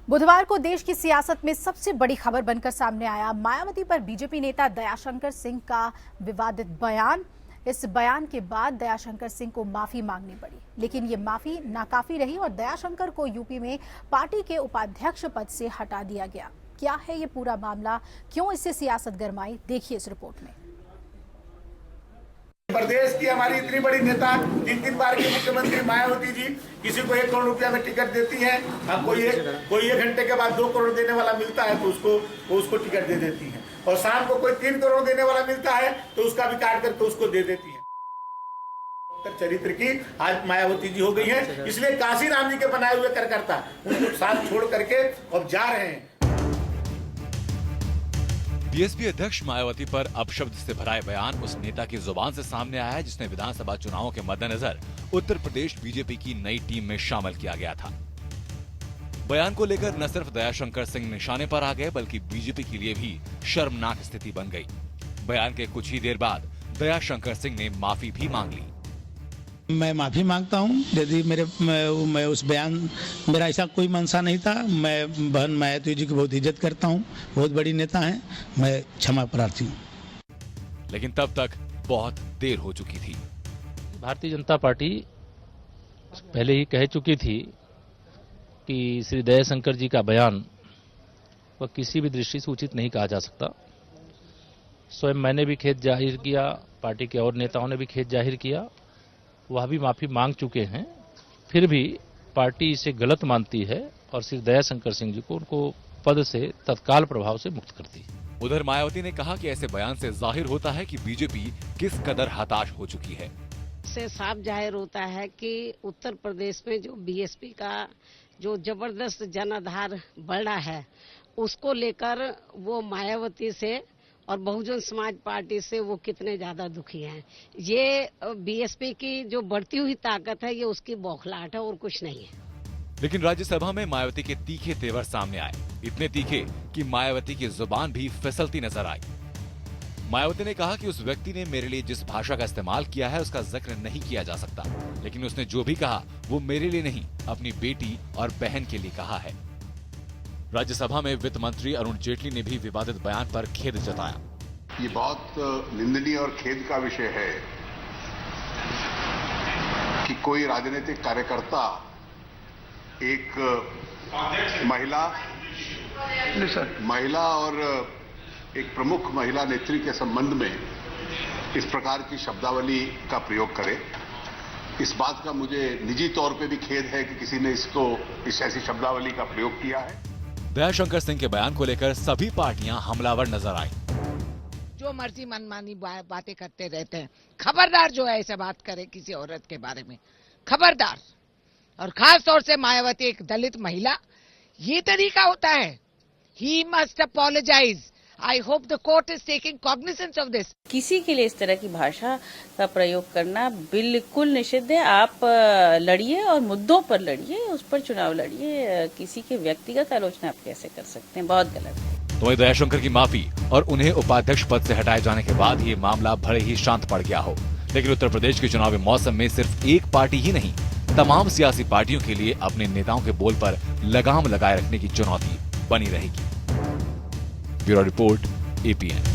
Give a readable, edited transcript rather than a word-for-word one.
बुधवार को देश की सियासत में सबसे बड़ी खबर बनकर सामने आया मायावती पर बीजेपी नेता दयाशंकर सिंह का विवादित बयान। इस बयान के बाद दयाशंकर सिंह को माफी मांगनी पड़ी, लेकिन ये माफी नाकाफी रही और दयाशंकर को यूपी में पार्टी के उपाध्यक्ष पद से हटा दिया गया। क्या है ये पूरा मामला, क्यों इससे सियासत गरमाई, देखिए इस रिपोर्ट में। प्रदेश की हमारी इतनी बड़ी नेता, 3 बार की मुख्यमंत्री मायावती जी किसी को 1 करोड़ रुपया में टिकट देती हैं। अब कोई 1 घंटे के बाद 2 करोड़ देने वाला मिलता है तो उसको टिकट दे देती हैं, और शाम को कोई 3 करोड़ देने वाला मिलता है तो उसका भी काट करके उसको दे देती है। चरित्र की आज मायावती जी हो गई हैं, इसलिए काशी राम जी के बनाए हुए कार्यकर्ता उनको साथ छोड़ करके अब जा रहे हैं। बीएसपी अध्यक्ष मायावती पर अपशब्द से भरा बयान उस नेता की जुबान से सामने आया है जिसने विधानसभा चुनावों के मद्देनजर उत्तर प्रदेश बीजेपी की नई टीम में शामिल किया गया था। बयान को लेकर न सिर्फ दयाशंकर सिंह निशाने पर आ गए, बल्कि बीजेपी के लिए भी शर्मनाक स्थिति बन गई। बयान के कुछ ही देर बाद दयाशंकर सिंह ने माफी भी मांग ली। मैं माफी मांगता हूं यदि मैं उस बयान, मेरा ऐसा कोई मंशा नहीं था। मैं बहन मायावती जी की बहुत इज्जत करता हूं, बहुत बड़ी नेता हैं, मैं क्षमा प्रार्थी हूं। लेकिन तब तक बहुत देर हो चुकी थी। भारतीय जनता पार्टी पहले ही कह चुकी थी कि श्री दयाशंकर जी का बयान वह किसी भी दृष्टि से उचित नहीं कहा जा सकता। स्वयं मैंने भी खेद जाहिर किया, पार्टी के और नेताओं ने भी खेद जाहिर किया, वह भी माफी मांग चुके हैं। फिर भी पार्टी इसे गलत मानती है और श्री दयाशंकर सिंह जी को उनको पद से तत्काल प्रभाव से मुक्त करती है। उधर मायावती ने कहा कि ऐसे बयान से जाहिर होता है कि बीजेपी किस कदर हताश हो चुकी है। इससे साफ जाहिर होता है कि उत्तर प्रदेश में जो बीएसपी का जो जबरदस्त जनाधार बढ़ा है, उसको लेकर वो मायावती से और बहुजन समाज पार्टी से वो कितने ज्यादा दुखी हैं। ये बीएसपी की जो बढ़ती हुई ताकत है, ये उसकी बौखलाहट है और कुछ नहीं है। लेकिन राज्यसभा में मायावती के तीखे तेवर सामने आए, इतने तीखे कि मायावती की जुबान भी फिसलती नजर आई। मायावती ने कहा कि उस व्यक्ति ने मेरे लिए जिस भाषा का इस्तेमाल किया है उसका जिक्र नहीं किया जा सकता, लेकिन उसने जो भी कहा वो मेरे लिए नहीं, अपनी बेटी और बहन के लिए कहा है। राज्यसभा में वित्त मंत्री अरुण जेटली ने भी विवादित बयान पर खेद जताया। ये बहुत निंदनीय और खेद का विषय है कि कोई राजनीतिक कार्यकर्ता एक महिला और एक प्रमुख महिला नेत्री के संबंध में इस प्रकार की शब्दावली का प्रयोग करे। इस बात का मुझे निजी तौर पे भी खेद है कि किसी ने इस ऐसी शब्दावली का प्रयोग किया है। दयाशंकर सिंह के बयान को लेकर सभी पार्टियां हमलावर नजर आई। जो मर्जी मनमानी बातें करते रहते हैं, खबरदार जो है ऐसे बात करे किसी औरत के बारे में, खबरदार। और खास तौर से मायावती एक दलित महिला, ये तरीका होता है। He must apologise. I hope the court is taking cognizance of this. किसी के लिए इस तरह की भाषा का प्रयोग करना बिल्कुल निषिद्ध है। आप लड़िए और मुद्दों पर लड़िए, उस पर चुनाव लड़िए। किसी के व्यक्तिगत आलोचना आप कैसे कर सकते हैं, बहुत गलत है। तो वहीं दयाशंकर की माफी और उन्हें उपाध्यक्ष पद से हटाए जाने के बाद ये मामला भले ही शांत पड़ गया हो, लेकिन उत्तर प्रदेश के चुनावी मौसम में सिर्फ एक पार्टी ही नहीं, तमाम सियासी पार्टियों के लिए अपने नेताओं के बोल पर लगाम लगाए रखने की चुनौती बनी रहेगी। Bureau report, APN।